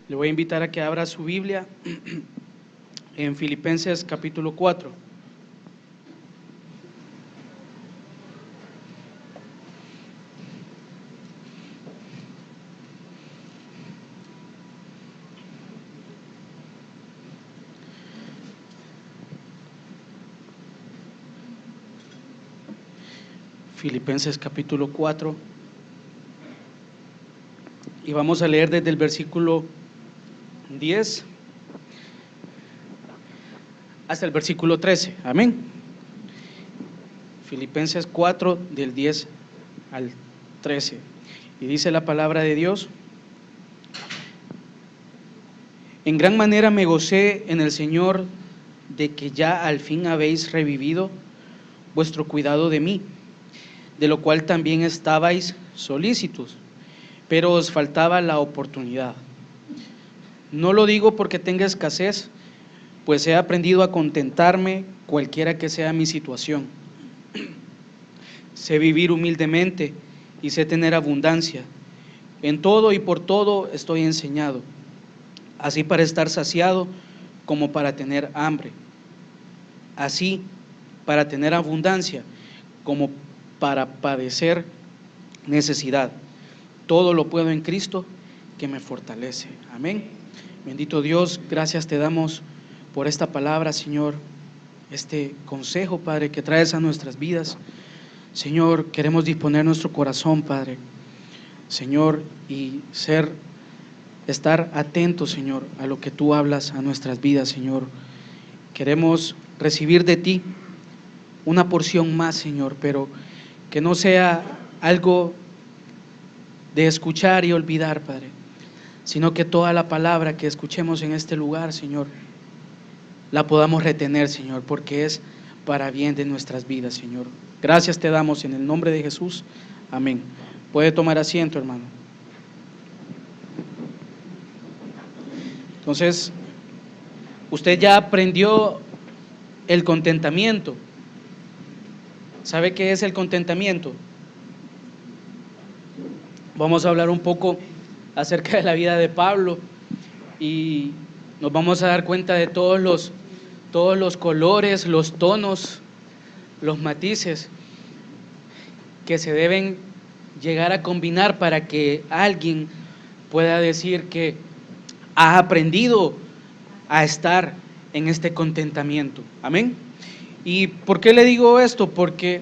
Le voy a invitar a que abra su Biblia en Filipenses capítulo 4. Filipenses capítulo 4. Y vamos a leer desde el versículo 10 hasta el versículo 13. Amén. Filipenses 4 del 10 al 13. Y dice la palabra de Dios: en gran manera me gocé en el Señor de que ya al fin habéis revivido vuestro cuidado de mí, de lo cual también estabais solícitos, pero os faltaba la oportunidad. No lo digo porque tenga escasez, pues he aprendido a contentarme cualquiera que sea mi situación. Sé vivir humildemente y sé tener abundancia. En todo y por todo estoy enseñado, así para estar saciado como para tener hambre, así para tener abundancia como para padecer necesidad. Todo lo puedo en Cristo que me fortalece. Amén. Bendito Dios, gracias te damos por esta palabra, Señor, este consejo, Padre, que traes a nuestras vidas. Señor, queremos disponer nuestro corazón, Padre, Señor, y estar atentos, Señor, a lo que tú hablas a nuestras vidas, Señor. Queremos recibir de ti una porción más, Señor, pero que no sea algo de escuchar y olvidar, Padre, sino que toda la palabra que escuchemos en este lugar, Señor, la podamos retener, Señor, porque es para bien de nuestras vidas, Señor. Gracias te damos en el nombre de Jesús. Amén. Puede tomar asiento, hermano. Entonces, usted ya aprendió el contentamiento. ¿Sabe qué es el contentamiento? Vamos a hablar un poco acerca de la vida de Pablo y nos vamos a dar cuenta de todos los colores, los tonos, los matices que se deben llegar a combinar para que alguien pueda decir que ha aprendido a estar en este contentamiento. Amén. ¿Y por qué le digo esto? Porque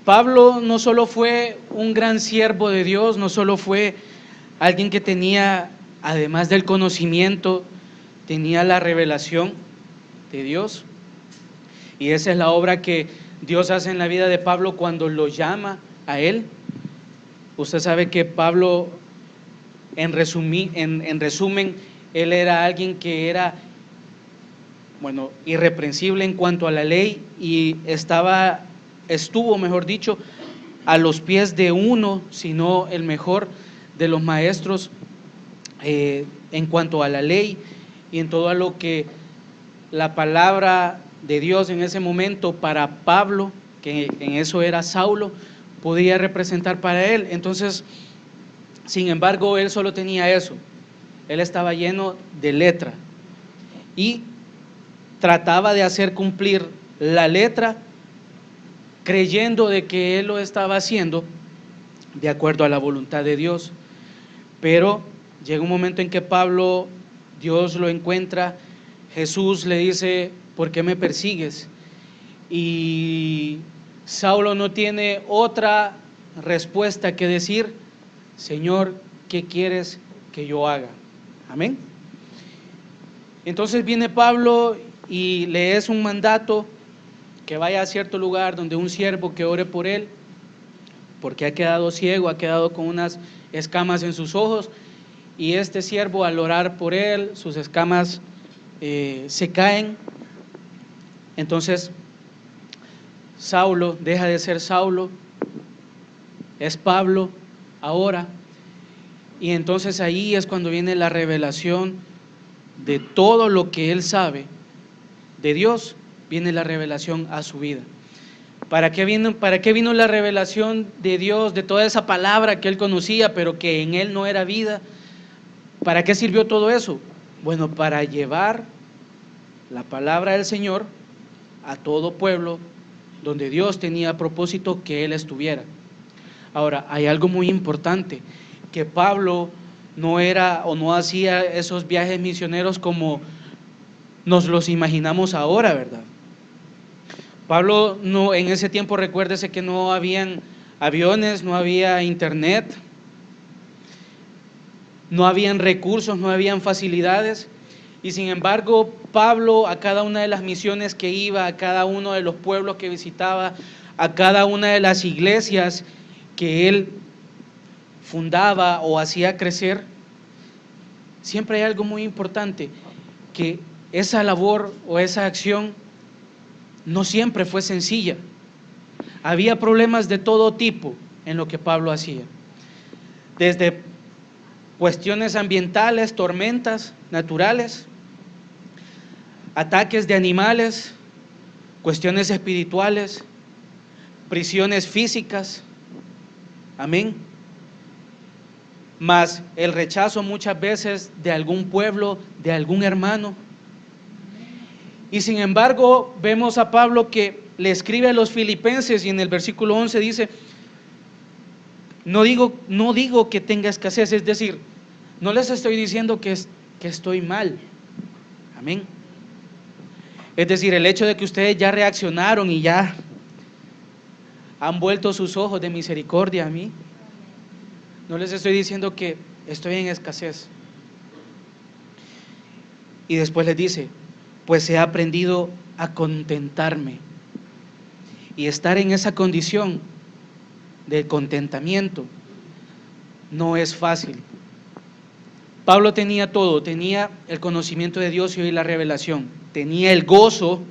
Pablo no solo fue un gran siervo de Dios, no solo fue alguien que tenía, además del conocimiento, tenía la revelación de Dios. Y esa es la obra que Dios hace en la vida de Pablo cuando lo llama a él. Usted sabe que Pablo, en resumen, él era alguien que era, irreprensible en cuanto a la ley y estuvo, mejor dicho, a los pies de uno, si no el mejor de los maestros en cuanto a la ley y en todo lo que la palabra de Dios en ese momento para Pablo, que en eso era Saulo, podía representar para él. Entonces, sin embargo, él solo tenía eso. Él estaba lleno de letra y trataba de hacer cumplir la letra creyendo de que él lo estaba haciendo de acuerdo a la voluntad de Dios. Pero llega un momento en que Pablo, Dios lo encuentra, Jesús le dice: ¿por qué me persigues? Y Saulo no tiene otra respuesta que decir: Señor, ¿qué quieres que yo haga? Amén. Entonces viene Pablo y le es un mandato que vaya a cierto lugar donde un siervo que ore por él, porque ha quedado ciego, ha quedado con unas escamas en sus ojos, y este siervo, al orar por él, sus escamas se caen. Entonces Saulo deja de ser Saulo, es Pablo ahora, y entonces ahí es cuando viene la revelación de todo lo que él sabe de Dios. Viene la revelación a su vida. ¿Para qué vino la revelación de Dios, de toda esa palabra que él conocía, pero que en él no era vida? ¿Para qué sirvió todo eso? Bueno, para llevar la palabra del Señor a todo pueblo donde Dios tenía propósito que Él estuviera. Ahora, hay algo muy importante, que Pablo no era o no hacía esos viajes misioneros como nos los imaginamos ahora, ¿verdad? Pablo no, en ese tiempo recuérdese que no habían aviones, no había internet, no habían recursos, no habían facilidades, y sin embargo Pablo a cada una de las misiones que iba, a cada uno de los pueblos que visitaba, a cada una de las iglesias que él fundaba o hacía crecer, siempre hay algo muy importante, que esa labor o esa acción no siempre fue sencilla. Había problemas de todo tipo en lo que Pablo hacía, desde cuestiones ambientales, tormentas naturales, ataques de animales, cuestiones espirituales, prisiones físicas, amén, más el rechazo muchas veces de algún pueblo, de algún hermano. Y sin embargo vemos a Pablo que le escribe a los filipenses y en el versículo 11 dice: no digo que tenga escasez, es decir, no les estoy diciendo que estoy mal, amén. Es decir, el hecho de que ustedes ya reaccionaron y ya han vuelto sus ojos de misericordia a mí, no les estoy diciendo que estoy en escasez. Y después les dice: pues he aprendido a contentarme. Y estar en esa condición de contentamiento no es fácil. Pablo tenía todo, tenía el conocimiento de Dios y la revelación, tenía el gozo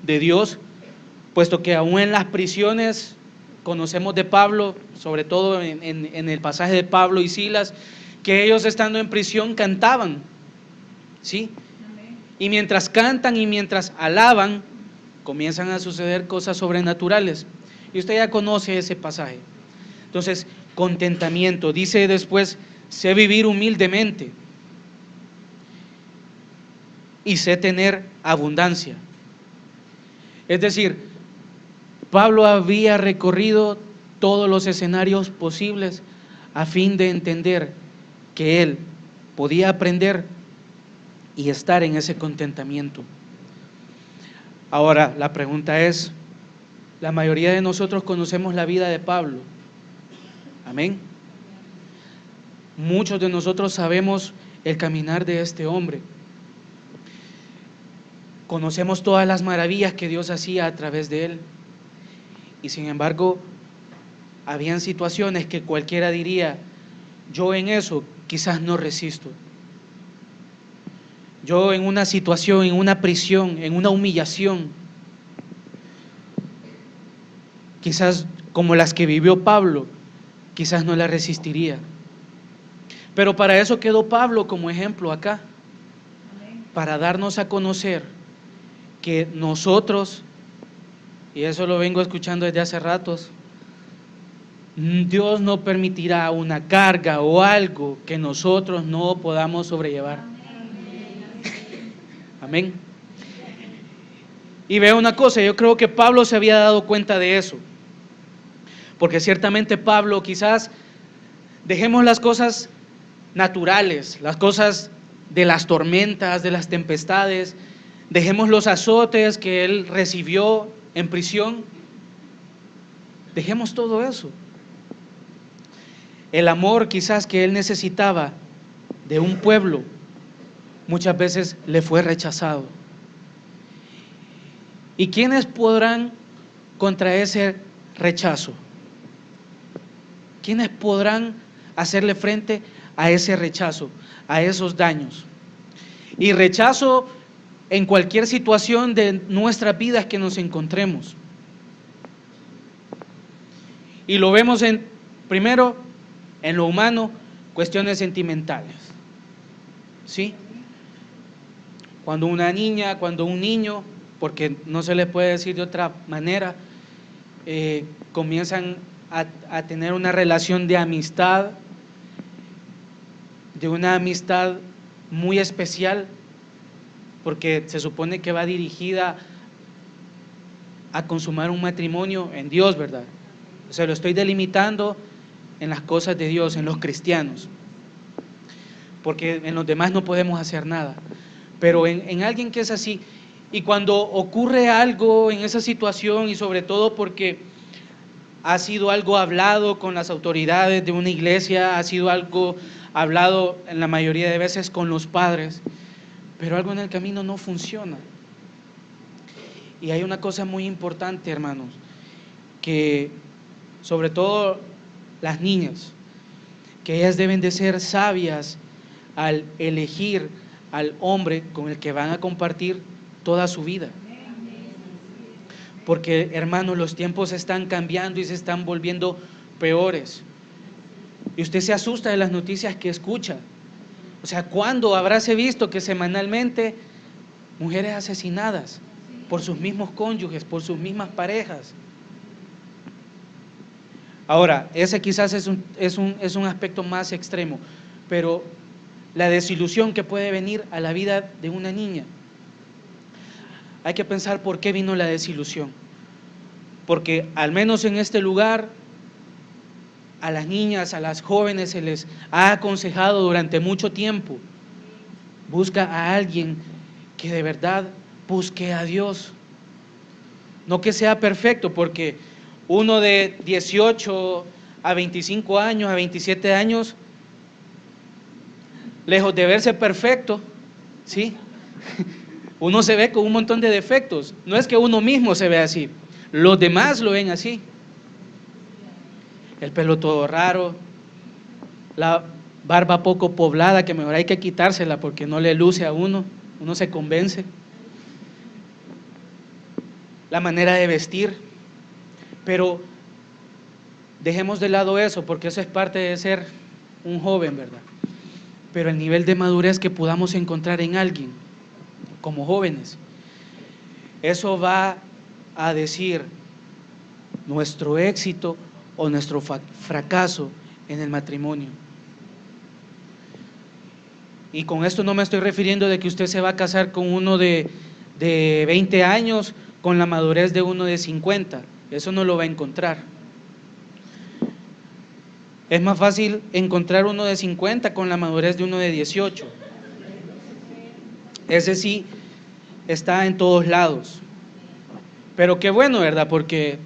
de Dios, puesto que aún en las prisiones conocemos de Pablo, sobre todo en el pasaje de Pablo y Silas, que ellos estando en prisión cantaban, ¿sí? Y mientras cantan y mientras alaban, comienzan a suceder cosas sobrenaturales. Y usted ya conoce ese pasaje. Entonces, contentamiento. Dice después: sé vivir humildemente y sé tener abundancia. Es decir, Pablo había recorrido todos los escenarios posibles a fin de entender que él podía aprender y estar en ese contentamiento. Ahora, la pregunta es, la mayoría de nosotros conocemos la vida de Pablo, amén. Muchos de nosotros sabemos el caminar de este hombre. Conocemos todas las maravillas que Dios hacía a través de él. Y sin embargo, habían situaciones que cualquiera diría: yo en eso quizás no resisto. Yo en una situación, en una prisión, en una humillación, quizás como las que vivió Pablo, quizás no la resistiría. Pero para eso quedó Pablo como ejemplo acá, para darnos a conocer que nosotros, y eso lo vengo escuchando desde hace ratos, Dios no permitirá una carga o algo que nosotros no podamos sobrellevar. Amén. Y veo una cosa, yo creo que Pablo se había dado cuenta de eso, porque ciertamente Pablo, quizás dejemos las cosas naturales, las cosas de las tormentas, de las tempestades, dejemos los azotes que él recibió en prisión, dejemos todo eso. El amor quizás que él necesitaba de un pueblo muchas veces le fue rechazado. ¿Y quiénes podrán contra ese rechazo? ¿Quiénes podrán hacerle frente a ese rechazo, a esos daños? Y rechazo en cualquier situación de nuestras vidas que nos encontremos. Y lo vemos primero en lo humano, cuestiones sentimentales, ¿sí? Cuando una niña, cuando un niño, porque no se le puede decir de otra manera, comienzan a tener una relación de amistad, de una amistad muy especial, porque se supone que va dirigida a consumar un matrimonio en Dios, ¿verdad? O sea, lo estoy delimitando en las cosas de Dios, en los cristianos, porque en los demás no podemos hacer nada, pero en alguien que es así, y cuando ocurre algo en esa situación, y sobre todo porque ha sido algo hablado con las autoridades de una iglesia, ha sido algo hablado en la mayoría de veces con los padres, pero algo en el camino no funciona. Y hay una cosa muy importante, hermanos, que sobre todo las niñas, que ellas deben de ser sabias al elegir al hombre con el que van a compartir toda su vida. Porque, hermanos, los tiempos están cambiando y se están volviendo peores. Y usted se asusta de las noticias que escucha. O sea, ¿cuándo habráse visto que semanalmente mujeres asesinadas por sus mismos cónyuges, por sus mismas parejas? Ahora, ese quizás es un aspecto más extremo, pero la desilusión que puede venir a la vida de una niña, hay que pensar por qué vino la desilusión. Porque al menos en este lugar, a las niñas, a las jóvenes se les ha aconsejado durante mucho tiempo: busca a alguien que de verdad busque a Dios. No que sea perfecto, porque uno de 18 a 25 años, a 27 años, lejos de verse perfecto, ¿sí? Uno se ve con un montón de defectos. No es que uno mismo se vea así, los demás lo ven así. El pelo todo raro, la barba poco poblada, que mejor hay que quitársela porque no le luce a uno se convence. La manera de vestir. Pero dejemos de lado eso, porque eso es parte de ser un joven, ¿verdad? Pero el nivel de madurez que podamos encontrar en alguien como jóvenes, eso va a decir nuestro éxito o nuestro fracaso en el matrimonio. Y con esto no me estoy refiriendo de que usted se va a casar con uno de 20 años con la madurez de uno de 50. Eso no lo va a encontrar. Es más fácil encontrar uno de 50 con la madurez de uno de 18. Ese sí está en todos lados. Pero qué bueno, ¿verdad? Porque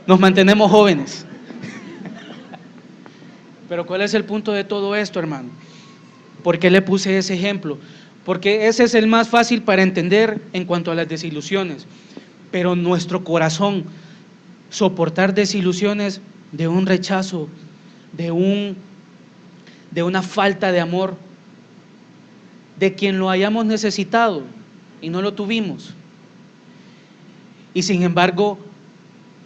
nos mantenemos jóvenes. Pero ¿cuál es el punto de todo esto, hermano? ¿Por qué le puse ese ejemplo? Porque ese es el más fácil para entender en cuanto a las desilusiones. Pero nuestro corazón, soportar desilusiones de un rechazo, de una falta de amor, de quien lo hayamos necesitado y no lo tuvimos. Y sin embargo,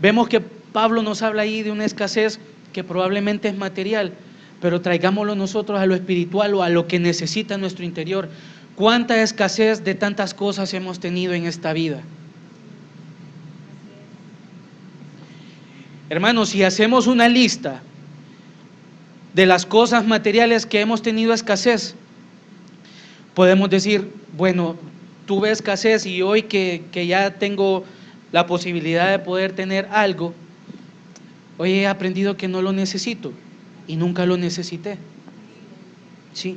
vemos que Pablo nos habla ahí de una escasez que probablemente es material, pero traigámoslo nosotros a lo espiritual o a lo que necesita nuestro interior. ¿Cuánta escasez de tantas cosas hemos tenido en esta vida? Hermanos, si hacemos una lista de las cosas materiales que hemos tenido escasez, podemos decir, bueno, tuve escasez y hoy que ya tengo la posibilidad de poder tener algo, hoy he aprendido que no lo necesito y nunca lo necesité. ¿Sí?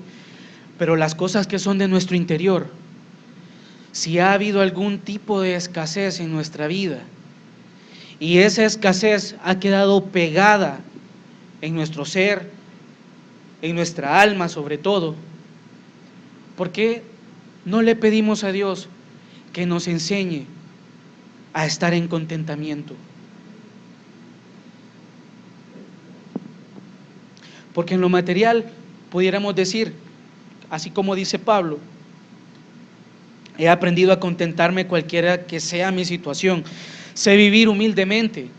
Pero las cosas que son de nuestro interior, si ha habido algún tipo de escasez en nuestra vida y esa escasez ha quedado pegada en nuestro ser, en nuestra alma sobre todo, ¿por qué no le pedimos a Dios que nos enseñe a estar en contentamiento? Porque en lo material pudiéramos decir, así como dice Pablo, he aprendido a contentarme cualquiera que sea mi situación, sé vivir humildemente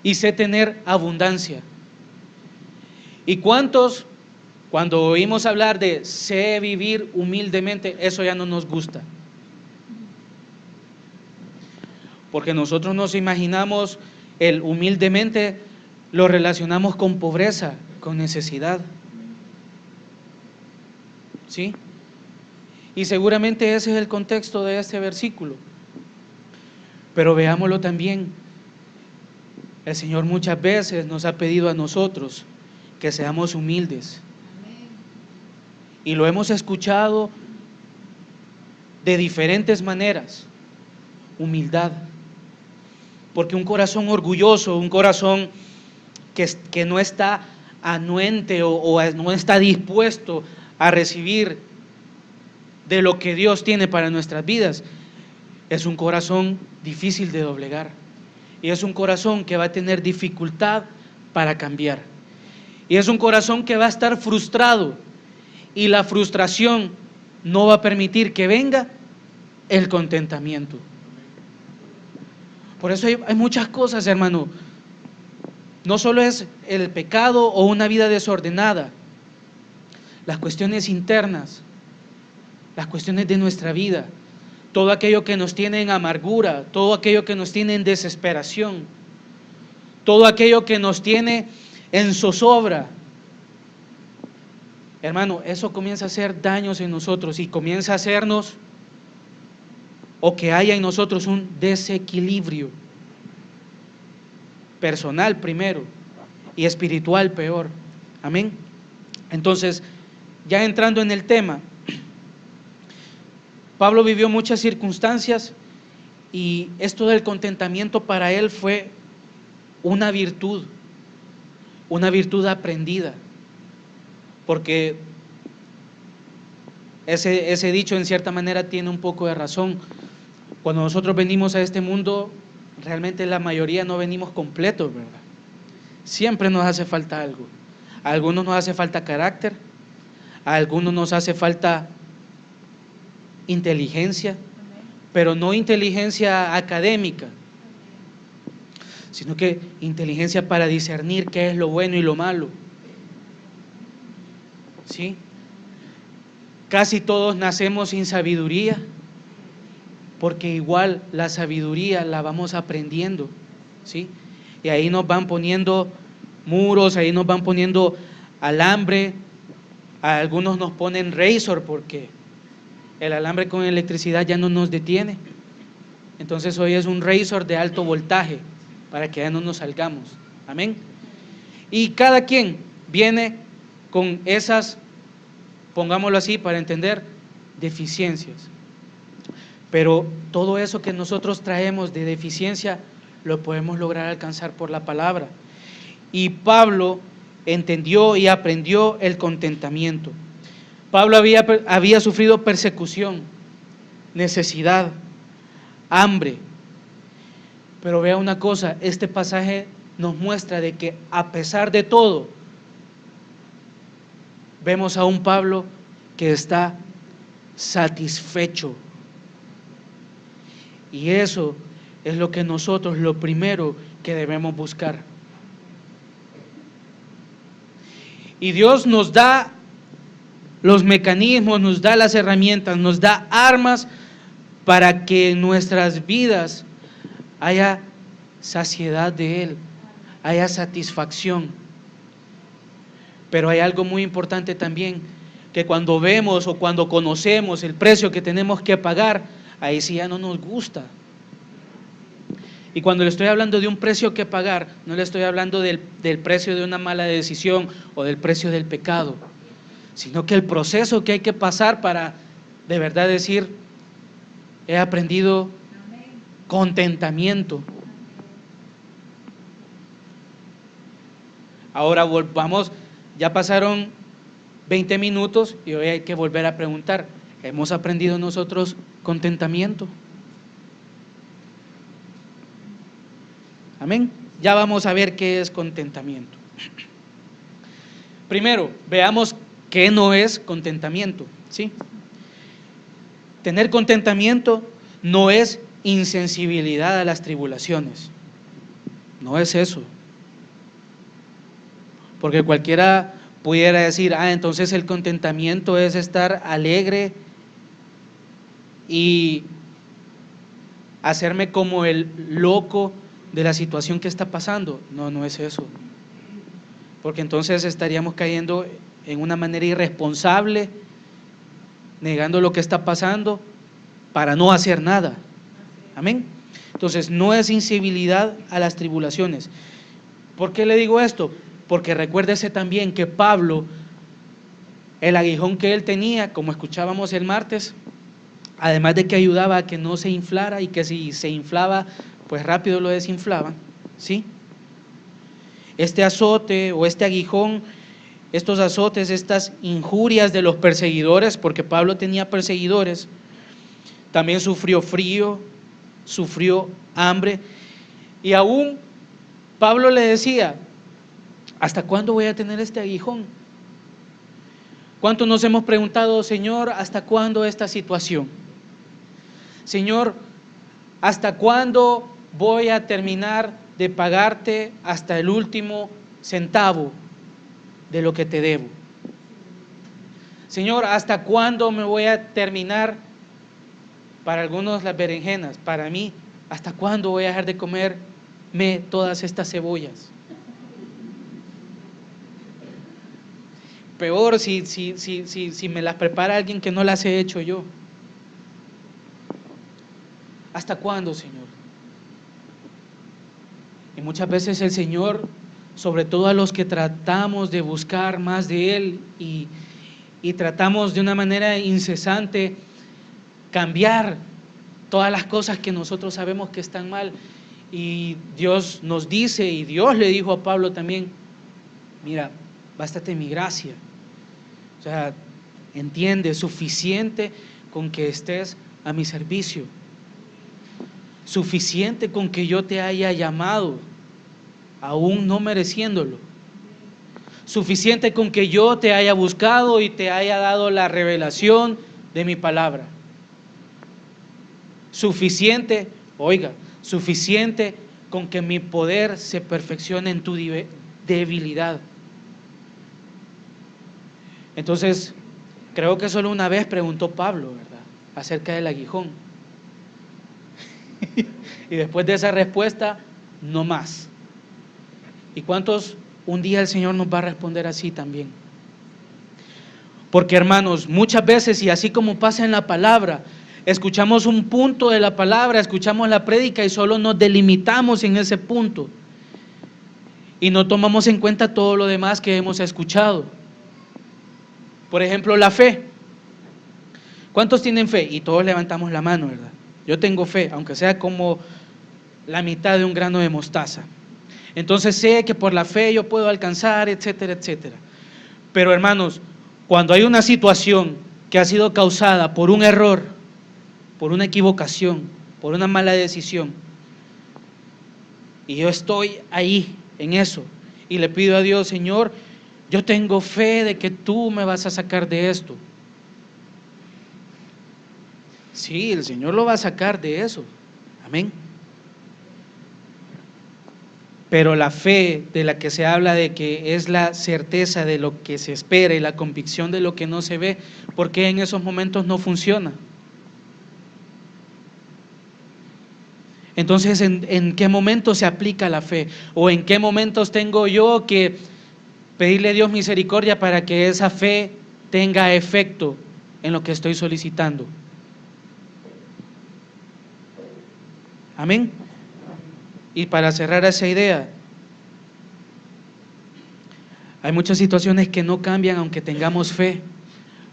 y sé tener abundancia. ¿Y cuántos, cuando oímos hablar de sé vivir humildemente, eso ya no nos gusta? Porque nosotros nos imaginamos el humildemente, lo relacionamos con pobreza, con necesidad. ¿Sí? Y seguramente ese es el contexto de este versículo. Pero veámoslo también. El Señor muchas veces nos ha pedido a nosotros que seamos humildes. Y lo hemos escuchado de diferentes maneras. Humildad. Porque un corazón orgulloso, un corazón que no está anuente o no está dispuesto a recibir de lo que Dios tiene para nuestras vidas, es un corazón difícil de doblegar. Y es un corazón que va a tener dificultad para cambiar. Y es un corazón que va a estar frustrado. Y la frustración no va a permitir que venga el contentamiento. Por eso hay muchas cosas, hermano. No solo es el pecado o una vida desordenada. Las cuestiones internas, las cuestiones de nuestra vida, todo aquello que nos tiene en amargura, todo aquello que nos tiene en desesperación, todo aquello que nos tiene en zozobra. Hermano, eso comienza a hacer daños en nosotros y comienza a hacernos, o que haya en nosotros un desequilibrio personal primero y espiritual peor. Amén. Entonces, ya entrando en el tema, Pablo vivió muchas circunstancias y esto del contentamiento para él fue una virtud aprendida, porque ese dicho en cierta manera tiene un poco de razón. Cuando nosotros venimos a este mundo, realmente la mayoría no venimos completos, ¿verdad? Siempre nos hace falta algo. A algunos nos hace falta carácter, a algunos nos hace falta inteligencia, pero no inteligencia académica, sino que inteligencia para discernir qué es lo bueno y lo malo. ¿Sí? Casi todos nacemos sin sabiduría, porque igual la sabiduría la vamos aprendiendo, ¿sí? Y ahí nos van poniendo muros, ahí nos van poniendo alambre, a algunos nos ponen razor porque el alambre con electricidad ya no nos detiene. Entonces hoy es un razor de alto voltaje para que ya no nos salgamos. Amén. Y cada quien viene con esas, pongámoslo así para entender, deficiencias. Pero todo eso que nosotros traemos de deficiencia lo podemos lograr alcanzar por la palabra. Y Pablo entendió y aprendió el contentamiento. Pablo había sufrido persecución, necesidad, hambre. Pero vea una cosa, este pasaje nos muestra de que a pesar de todo, vemos a un Pablo que está satisfecho. Y eso es lo que nosotros, lo primero que debemos buscar. Y Dios nos da los mecanismos, nos da las herramientas, nos da armas para que en nuestras vidas haya saciedad de Él, haya satisfacción. Pero hay algo muy importante también, que cuando vemos o cuando conocemos el precio que tenemos que pagar, ahí sí ya no nos gusta. Y cuando le estoy hablando de un precio que pagar, no le estoy hablando del precio de una mala decisión o del precio del pecado, sino que el proceso que hay que pasar para de verdad decir, he aprendido contentamiento. Ahora volvamos, ya pasaron 20 minutos y hoy hay que volver a preguntar, ¿hemos aprendido nosotros contentamiento? Amén. Ya vamos a ver qué es contentamiento. Primero, veamos qué no es contentamiento, ¿sí? Tener contentamiento no es insensibilidad a las tribulaciones. No es eso. Porque cualquiera pudiera decir, entonces el contentamiento es estar alegre y hacerme como el loco de la situación que está pasando. No, no es eso. porque entonces estaríamos cayendo en una manera irresponsable, negando lo que está pasando para no hacer nada. Amén. Entonces, no es incivilidad a las tribulaciones. ¿Por qué le digo esto? Porque recuérdese también que Pablo, el aguijón que él tenía, como escuchábamos el martes, además de que ayudaba a que no se inflara y que si se inflaba, pues rápido lo desinflaban, ¿sí? Este azote o este aguijón, estos azotes, estas injurias de los perseguidores, porque Pablo tenía perseguidores, también sufrió frío, sufrió hambre, y aún Pablo le decía: ¿hasta cuándo voy a tener este aguijón? ¿Cuántos nos hemos preguntado: Señor, ¿hasta cuándo esta situación? Señor, ¿hasta cuándo voy a terminar de pagarte hasta el último centavo de lo que te debo? Señor, ¿hasta cuándo me voy a terminar? Para algunos las berenjenas, para mí, ¿hasta cuándo voy a dejar de comerme todas estas cebollas? Peor si me las prepara alguien que no las he hecho yo. ¿Hasta cuándo, Señor? Y muchas veces el Señor, sobre todo a los que tratamos de buscar más de Él y tratamos de una manera incesante cambiar todas las cosas que nosotros sabemos que están mal, y Dios nos dice, y Dios le dijo a Pablo también: mira, bástate mi gracia. O sea, entiende, suficiente con que estés a mi servicio, suficiente con que yo te haya llamado, aún no mereciéndolo, suficiente con que yo te haya buscado y te haya dado la revelación de mi palabra. Suficiente, oiga, suficiente con que mi poder se perfeccione en tu debilidad. Entonces, creo que solo una vez preguntó Pablo, ¿verdad?, acerca del aguijón. Y después de esa respuesta, no más. ¿Y cuántos un día el Señor nos va a responder así también? Porque, hermanos, muchas veces, y así como pasa en la palabra, escuchamos un punto de la palabra, escuchamos la prédica y solo nos delimitamos en ese punto y no tomamos en cuenta todo lo demás que hemos escuchado. Por ejemplo, la fe. ¿Cuántos tienen fe? Y todos levantamos la mano, ¿verdad? Yo tengo fe, aunque sea como la mitad de un grano de mostaza. Entonces sé que por la fe yo puedo alcanzar, etcétera, etcétera. Pero, hermanos, cuando hay una situación que ha sido causada por un error, por una equivocación, por una mala decisión, y yo estoy ahí en eso y le pido a Dios: Señor, yo tengo fe de que tú me vas a sacar de esto. Sí, el Señor lo va a sacar de eso. Amén. Pero la fe de la que se habla, de que es la certeza de lo que se espera y la convicción de lo que no se ve, ¿por qué en esos momentos no funciona? Entonces, ¿en qué momentos se aplica la fe? ¿O en qué momentos tengo yo que pedirle a Dios misericordia para que esa fe tenga efecto en lo que estoy solicitando? Amén. Y para cerrar esa idea, hay muchas situaciones que no cambian aunque tengamos fe,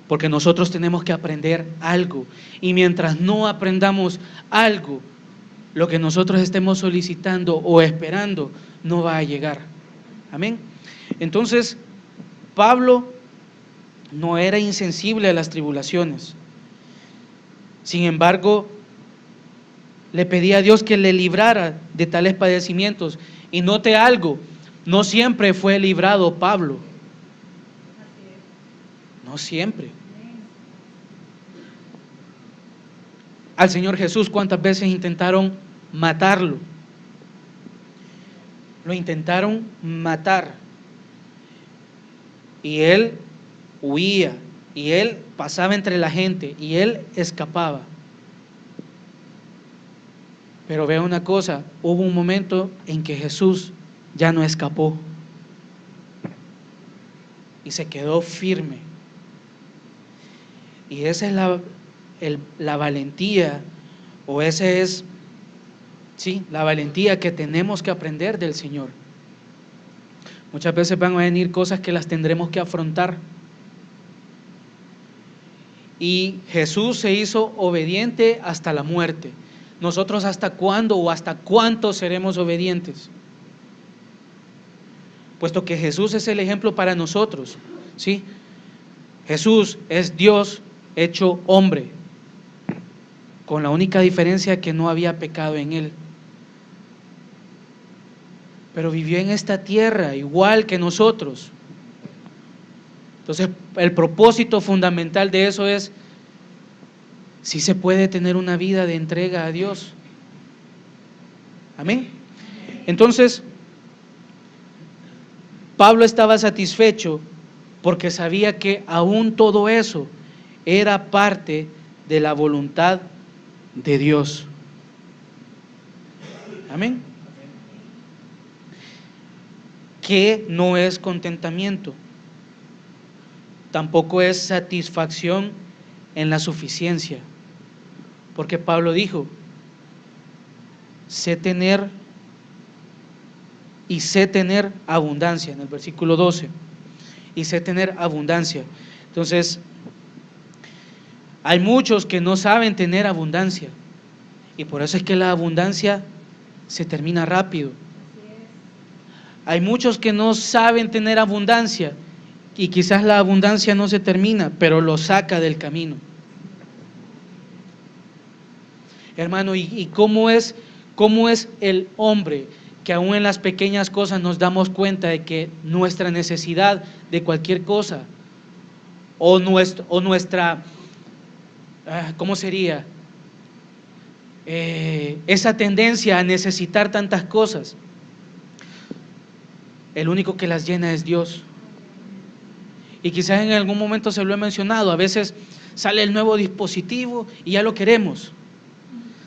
porque nosotros tenemos que aprender algo, y mientras no aprendamos algo, lo que nosotros estemos solicitando o esperando no va a llegar. Amén. Entonces, Pablo no era insensible a las tribulaciones. Sin embargo, le pedía a Dios que le librara de tales padecimientos. Y note algo, no siempre fue librado Pablo. No siempre. Al Señor Jesús, ¿cuántas veces intentaron matarlo? Lo intentaron matar. Y él huía, y él pasaba entre la gente, y él escapaba. Pero vea una cosa, hubo un momento en que Jesús ya no escapó. y se quedó firme. Y esa es la valentía, o esa es, sí, la valentía que tenemos que aprender del Señor. Muchas veces van a venir cosas que las tendremos que afrontar. Y Jesús se hizo obediente hasta la muerte. Nosotros, ¿hasta cuándo o hasta cuánto seremos obedientes? Puesto que Jesús es el ejemplo para nosotros, ¿sí? Jesús es Dios hecho hombre, con la única diferencia que no había pecado en él. Pero vivió en esta tierra igual que nosotros. Entonces, el propósito fundamental de eso es, si se puede tener una vida de entrega a Dios. Amén. Entonces, Pablo estaba satisfecho porque sabía que aún todo eso era parte de la voluntad de Dios. Amén. Que no es contentamiento, tampoco es satisfacción en la suficiencia, porque Pablo dijo, sé tener abundancia, en el versículo 12, y sé tener abundancia. Entonces, hay muchos que no saben tener abundancia, y por eso es que la abundancia se termina rápido. Hay muchos que no saben tener abundancia, y quizás la abundancia no se termina, pero lo saca del camino. Hermano, ¿y cómo es el hombre que aún en las pequeñas cosas nos damos cuenta de que nuestra necesidad de cualquier cosa o nuestra ¿cómo sería? Esa tendencia a necesitar tantas cosas, el único que las llena es Dios. Y quizás en algún momento se lo he mencionado, a veces sale el nuevo dispositivo y ya lo queremos.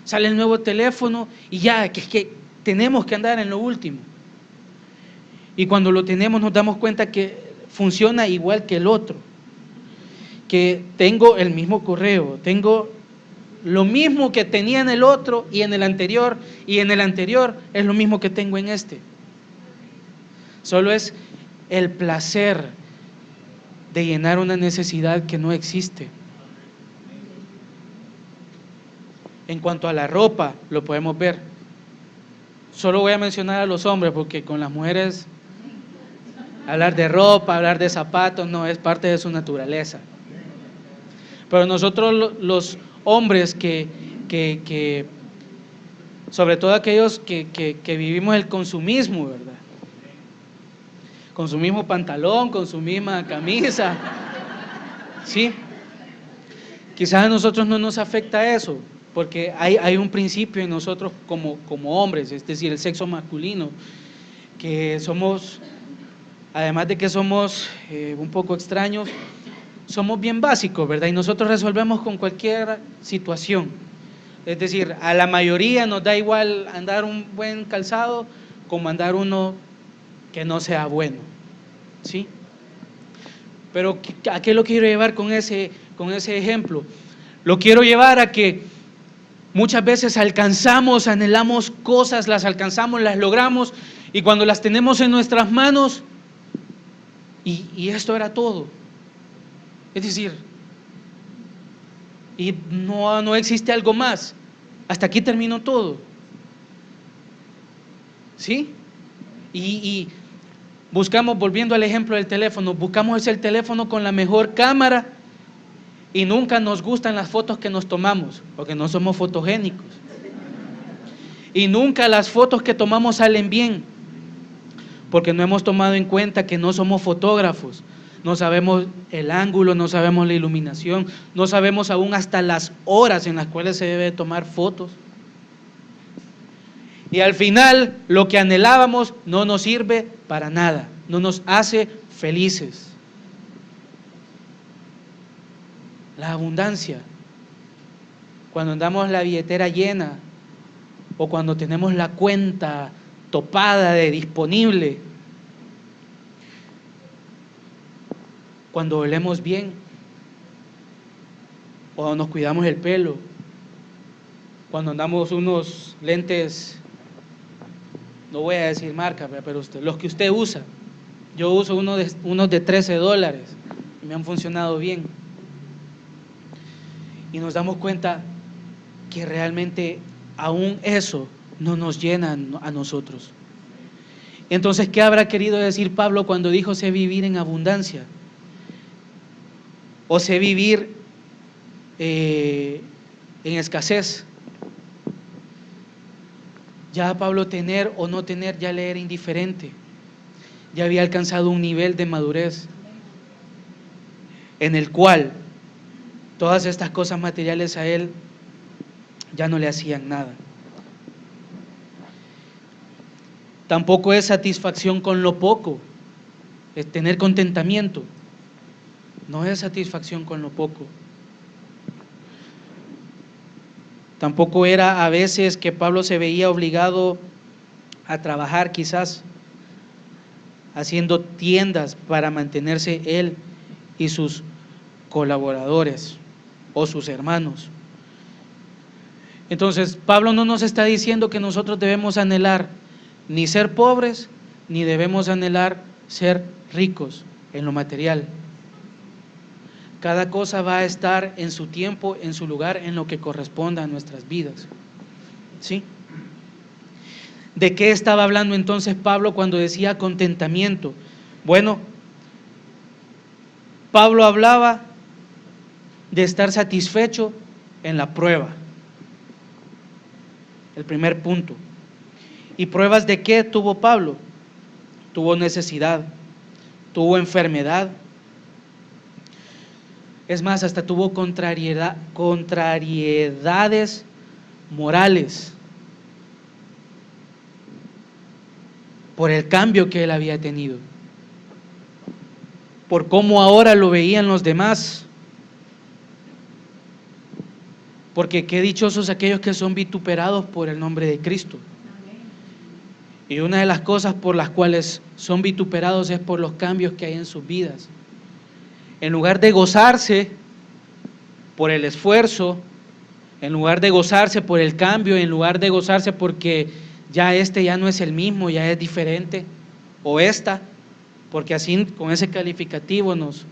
Sale el nuevo teléfono y ya, que tenemos que andar en lo último. Y cuando lo tenemos nos damos cuenta que funciona igual que el otro. Que tengo el mismo correo, tengo lo mismo que tenía en el otro y en el anterior es lo mismo que tengo en este. Solo es el placer de llenar una necesidad que no existe. En cuanto a la ropa, lo podemos ver. Solo voy a mencionar a los hombres porque con las mujeres hablar de ropa, hablar de zapatos, no es parte de su naturaleza. Pero nosotros los hombres que sobre todo aquellos que vivimos el consumismo, ¿verdad? Con su mismo pantalón, con su misma camisa, ¿sí? Quizás a nosotros no nos afecta eso, porque hay un principio en nosotros como hombres, es decir, el sexo masculino, que somos, además de que somos un poco extraños, somos bien básicos, ¿verdad? Y nosotros resolvemos con cualquier situación. Es decir, a la mayoría nos da igual andar un buen calzado como andar uno que no sea bueno, ¿sí? Pero ¿a qué lo quiero llevar con ese ejemplo? Lo quiero llevar a que muchas veces alcanzamos, anhelamos cosas, las alcanzamos, las logramos, y cuando las tenemos en nuestras manos, y esto era todo. Es decir, y no existe algo más. Hasta aquí terminó todo. ¿Sí? Y buscamos, volviendo al ejemplo del teléfono, buscamos el teléfono con la mejor cámara y nunca nos gustan las fotos que nos tomamos, porque no somos fotogénicos. Y nunca las fotos que tomamos salen bien, porque no hemos tomado en cuenta que no somos fotógrafos. No sabemos el ángulo, no sabemos la iluminación, no sabemos aún hasta las horas en las cuales se debe tomar fotos. Y al final, lo que anhelábamos no nos sirve para nada, no nos hace felices. La abundancia, cuando andamos la billetera llena o cuando tenemos la cuenta topada de disponible, cuando olemos bien, cuando nos cuidamos el pelo, cuando andamos unos lentes, no voy a decir marca, pero los que usted usa. Yo uso unos de $13 y me han funcionado bien. Y nos damos cuenta que realmente aún eso no nos llena a nosotros. Entonces, ¿qué habrá querido decir Pablo cuando dijo sé vivir en abundancia? O sé vivir en escasez. Ya a Pablo tener o no tener ya le era indiferente. Ya había alcanzado un nivel de madurez en el cual todas estas cosas materiales a él ya no le hacían nada. Tampoco es satisfacción con lo poco, es tener contentamiento. No es satisfacción con lo poco. Tampoco era a veces que Pablo se veía obligado a trabajar, quizás haciendo tiendas para mantenerse él y sus colaboradores o sus hermanos. Entonces, Pablo no nos está diciendo que nosotros debemos anhelar ni ser pobres, ni debemos anhelar ser ricos en lo material. Cada cosa va a estar en su tiempo, en su lugar, en lo que corresponda a nuestras vidas. ¿Sí? ¿De qué estaba hablando entonces Pablo cuando decía contentamiento? Bueno, Pablo hablaba de estar satisfecho en la prueba. El primer punto. ¿Y pruebas de qué tuvo Pablo? Tuvo necesidad, tuvo enfermedad. Es más, hasta tuvo contrariedades morales por el cambio que él había tenido, por cómo ahora lo veían los demás. Porque qué dichosos aquellos que son vituperados por el nombre de Cristo. Y una de las cosas por las cuales son vituperados es por los cambios que hay en sus vidas. En lugar de gozarse por el esfuerzo, en lugar de gozarse por el cambio, en lugar de gozarse porque ya no es el mismo, ya es diferente, o esta, porque así con ese calificativo nos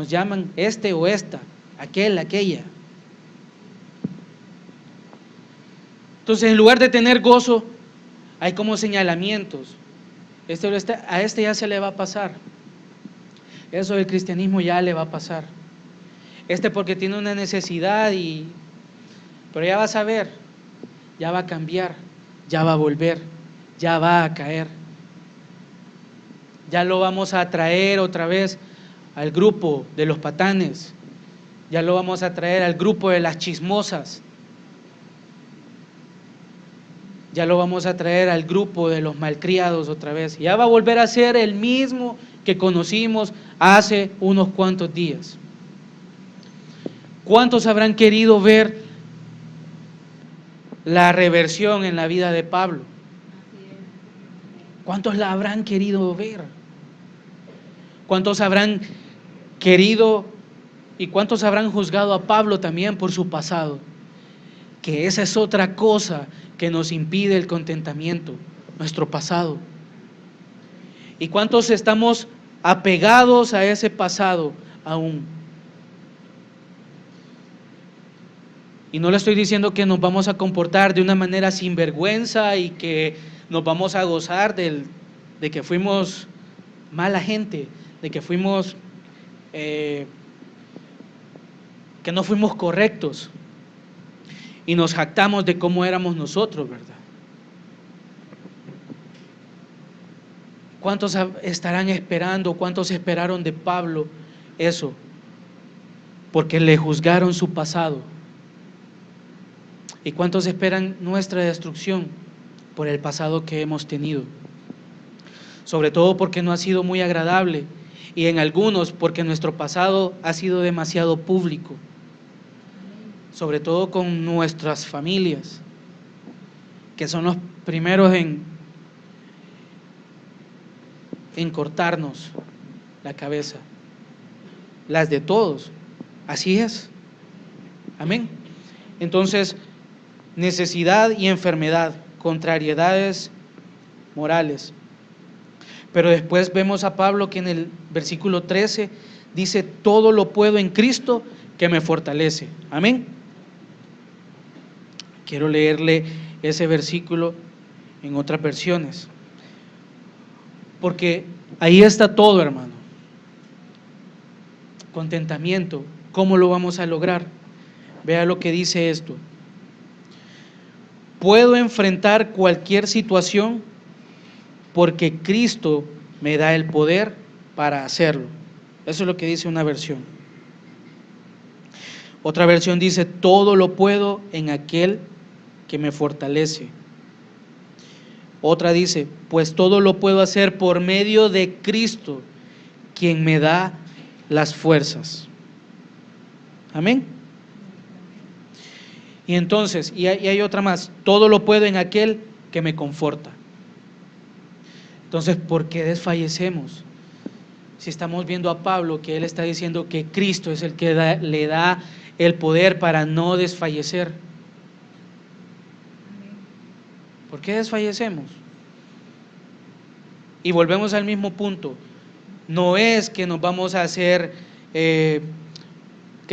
llaman este o esta, aquel, aquella. Entonces, en lugar de tener gozo, hay como señalamientos. A este ya se le va a pasar. Eso del cristianismo ya le va a pasar. Porque tiene una necesidad, pero ya vas a ver, ya va a cambiar, ya va a volver, ya va a caer. Ya lo vamos a traer otra vez al grupo de los patanes, ya lo vamos a traer al grupo de las chismosas, ya lo vamos a traer al grupo de los malcriados otra vez. Ya va a volver a ser el mismo que conocimos hace unos cuantos días. ¿Cuántos habrán querido ver la reversión en la vida de Pablo? ¿Cuántos la habrán querido ver? ¿Cuántos habrán querido y cuántos habrán juzgado a Pablo también por su pasado? Que esa es otra cosa que nos impide el contentamiento, nuestro pasado. ¿Y cuántos estamos apegados a ese pasado aún? Y no le estoy diciendo que nos vamos a comportar de una manera sinvergüenza y que nos vamos a gozar de que fuimos mala gente, de que fuimos que no fuimos correctos y nos jactamos de cómo éramos nosotros, ¿verdad? ¿Cuántos estarán esperando, cuántos esperaron de Pablo eso? Porque le juzgaron su pasado. ¿Y cuántos esperan nuestra destrucción por el pasado que hemos tenido? Sobre todo porque no ha sido muy agradable y en algunos porque nuestro pasado ha sido demasiado público, sobre todo con nuestras familias, que son los primeros en cortarnos la cabeza. las de todos. Así es. Amén. Entonces, necesidad y enfermedad, contrariedades morales. Pero después vemos a Pablo que en el versículo 13 dice: todo lo puedo en Cristo que me fortalece. Amén. Quiero leerle ese versículo en otras versiones, porque ahí está todo, hermano. Contentamiento. ¿Cómo lo vamos a lograr? Vea lo que dice esto: puedo enfrentar cualquier situación porque Cristo me da el poder para hacerlo. Eso es lo que dice una versión. Otra versión dice: todo lo puedo en aquel que me fortalece. Otra dice: pues todo lo puedo hacer por medio de Cristo, quien me da las fuerzas. Amén. Y entonces, y hay otra más: todo lo puedo en aquel que me conforta. Entonces, ¿por qué desfallecemos? Si estamos viendo a Pablo que él está diciendo que Cristo es el que le da el poder para no desfallecer. ¿Por qué desfallecemos? Y volvemos al mismo punto. No es que nos vamos a hacer, que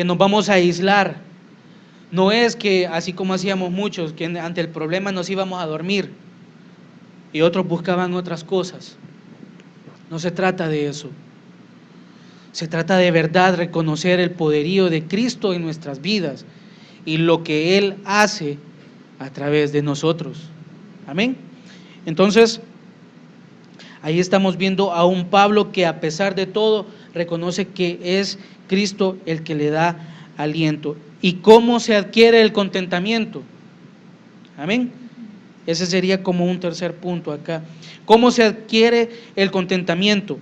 nos vamos a aislar. No es que, así como hacíamos muchos, que ante el problema nos íbamos a dormir y otros buscaban otras cosas. No se trata de eso. Se trata de verdad reconocer el poderío de Cristo en nuestras vidas y lo que Él hace a través de nosotros. Amén. Entonces, ahí estamos viendo a un Pablo que a pesar de todo reconoce que es Cristo el que le da aliento. ¿Y cómo se adquiere el contentamiento? Amén. Ese sería como un tercer punto acá. ¿Cómo se adquiere el contentamiento?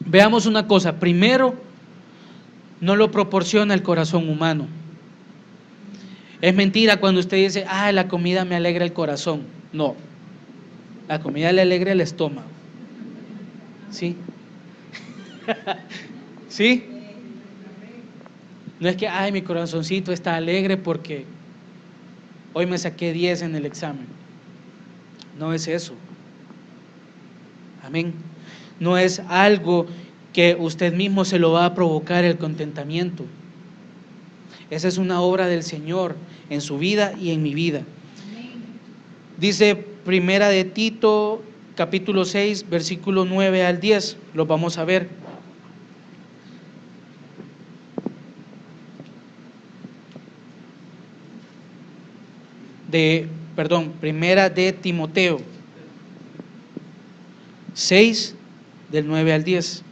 Veamos una cosa. Primero, no lo proporciona el corazón humano. Es mentira cuando usted dice: la comida me alegra el corazón. No, la comida le alegra el estómago. ¿Sí? ¿Sí? No es que, mi corazoncito está alegre porque hoy me saqué 10 en el examen. No es eso. Amén. No es algo que usted mismo se lo va a provocar el contentamiento. Esa es una obra del Señor en su vida y en mi vida. Dice Primera de Tito, capítulo 6, versículo 9 al 10. Lo vamos a ver. Primera de Timoteo 6, del 9 al 10.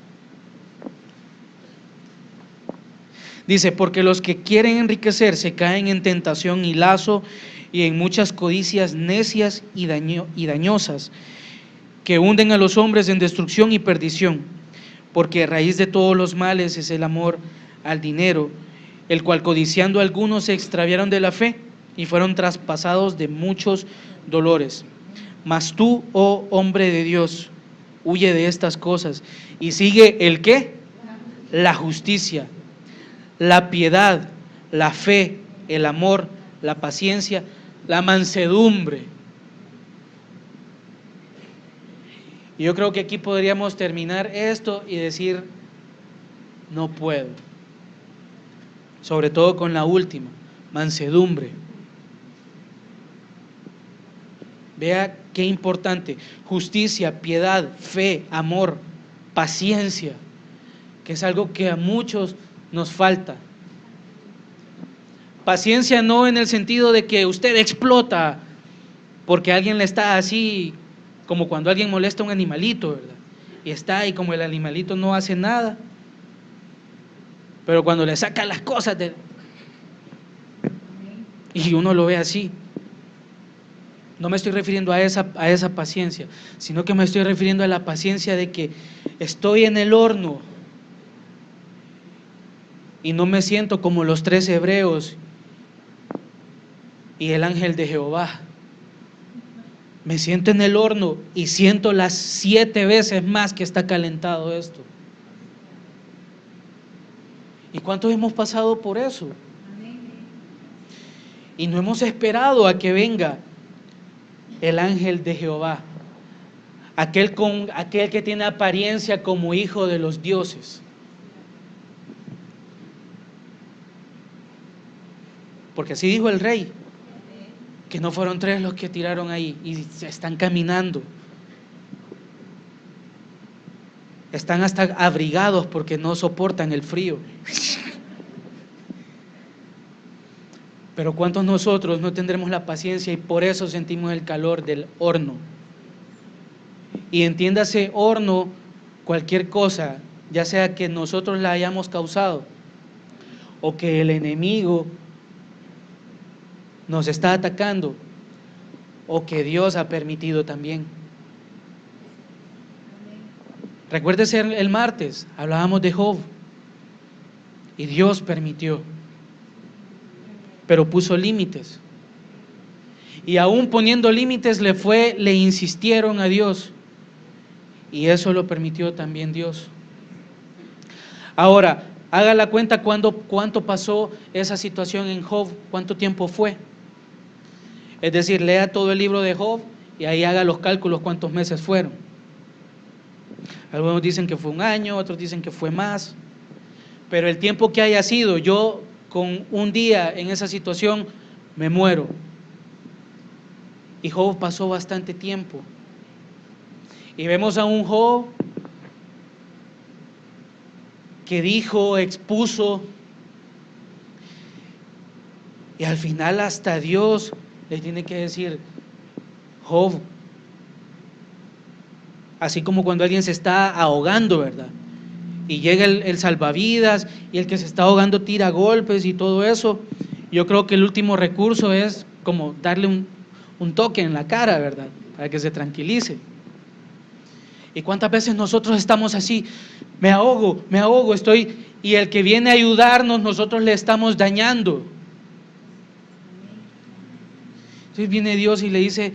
Dice: porque los que quieren enriquecerse caen en tentación y lazo y en muchas codicias necias y dañosas, que hunden a los hombres en destrucción y perdición, porque a raíz de todos los males es el amor al dinero, el cual codiciando algunos se extraviaron de la fe y fueron traspasados de muchos dolores. Mas tú, oh hombre de Dios, huye de estas cosas y sigue ¿el qué? La justicia, la piedad, la fe, el amor, la paciencia, la mansedumbre. Y yo creo que aquí podríamos terminar esto y decir: no puedo. Sobre todo con la última, mansedumbre. Vea qué importante: justicia, piedad, fe, amor, paciencia, que es algo que a muchos nos falta. Paciencia no en el sentido de que usted explota porque alguien le está así, como cuando alguien molesta a un animalito, ¿verdad? Y está ahí, como el animalito no hace nada, pero cuando le saca las cosas y uno lo ve así. No me estoy refiriendo a esa paciencia, sino que me estoy refiriendo a la paciencia de que estoy en el horno y no me siento como los 3 hebreos y el ángel de Jehová. Me siento en el horno y siento las 7 veces más que está calentado esto. ¿Y cuántos hemos pasado por eso? Y no hemos esperado a que venga el ángel de Jehová, aquel que tiene apariencia como hijo de los dioses. Porque así dijo el rey, que no fueron 3 los que tiraron ahí y se están caminando. Están hasta abrigados porque no soportan el frío. Pero ¿cuántos nosotros no tendremos la paciencia y por eso sentimos el calor del horno? Y entiéndase horno, cualquier cosa, ya sea que nosotros la hayamos causado o que el enemigo nos está atacando o que Dios ha permitido también. Recuérdese el martes, hablábamos de Job y Dios permitió, pero puso límites. Y aún poniendo límites le insistieron a Dios. Y eso lo permitió también Dios. Ahora, haga la cuenta cuánto pasó esa situación en Job, cuánto tiempo fue. Es decir, lea todo el libro de Job y ahí haga los cálculos cuántos meses fueron. Algunos dicen que fue 1 año, otros dicen que fue más. Pero el tiempo que haya sido, yo con un día en esa situación me muero. Y Job pasó bastante tiempo. Y vemos a un Job que dijo, expuso, y al final hasta Dios le tiene que decir, Job, así como cuando alguien se está ahogando, ¿verdad? Y llega el salvavidas y el que se está ahogando tira golpes y todo eso. Yo creo que el último recurso es como darle un toque en la cara, ¿verdad? Para que se tranquilice. ¿Y cuántas veces nosotros estamos así? Me ahogo, estoy... Y el que viene a ayudarnos, nosotros le estamos dañando. Entonces viene Dios y le dice,